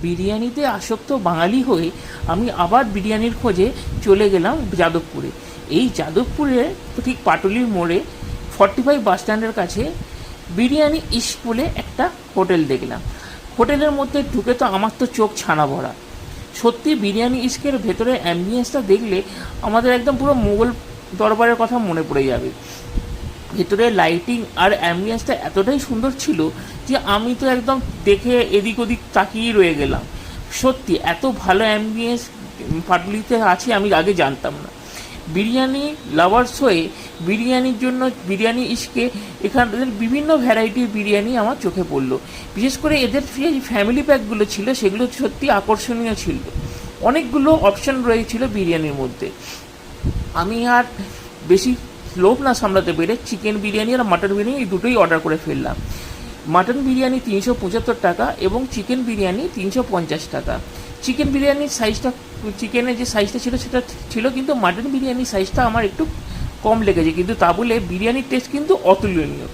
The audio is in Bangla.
বিরিয়ানিতে আসক্ত বাঙালি হয়ে আমি আবার বিরিয়ানির খোঁজে চলে গেলাম যাদবপুরে। এই যাদবপুরে ঠিক পাটুলির মোড়ে 45 বাস স্ট্যান্ডের কাছে বিরিয়ানি ইস্ক বলে একটা হোটেল দেখলাম। হোটেলের মধ্যে ঢুকে তো আমার তো চোখ ছানা ভরা। সত্যি বিরিয়ানি ইস্কের ভেতরে অ্যাম্বিয়েন্সটা দেখলে আমাদের একদম পুরো মুঘল দরবারের কথা মনে পড়ে যাবে। ভেতরে লাইটিং আর অ্যাম্বিয়েন্সটা এতটাই সুন্দর ছিল যে আমি তো একদম দেখে এদিক ওদিক তাকিয়ে রয়ে গেলাম। সত্যি এত ভালো অ্যাম্বিয়েন্স পাটুলিতে আছে আমি আগে জানতাম না। বিরিয়ানি লাভার্স হয়ে বিরিয়ানির জন্য বিরিয়ানি ইস্কে এখানের বিভিন্ন ভ্যারাইটির বিরিয়ানি আমার চোখে পড়লো। বিশেষ করে এদের যে ফ্যামিলি প্যাকগুলো ছিল সেগুলো সত্যি আকর্ষণীয় ছিল। অনেকগুলো অপশন রয়েছিল বিরিয়ানির মধ্যে। আমি আর বেশি লোভ না সামলাতে পেরে চিকেন বিরিয়ানি আর মাটন বিরিয়ানি এই দুটোই অর্ডার করে ফেললাম। মাটন বিরিয়ানি 375 টাকা এবং চিকেন বিরিয়ানি 350 টাকা। চিকেন বিরিয়ানির সাইজটা, চিকেনের যে সাইজটা ছিল সেটা ছিল, কিন্তু মাটন বিরিয়ানির সাইজটা আমার একটু কম লেগেছে, কিন্তু তা বলে বিরিয়ানির টেস্ট কিন্তু অতুলনীয়।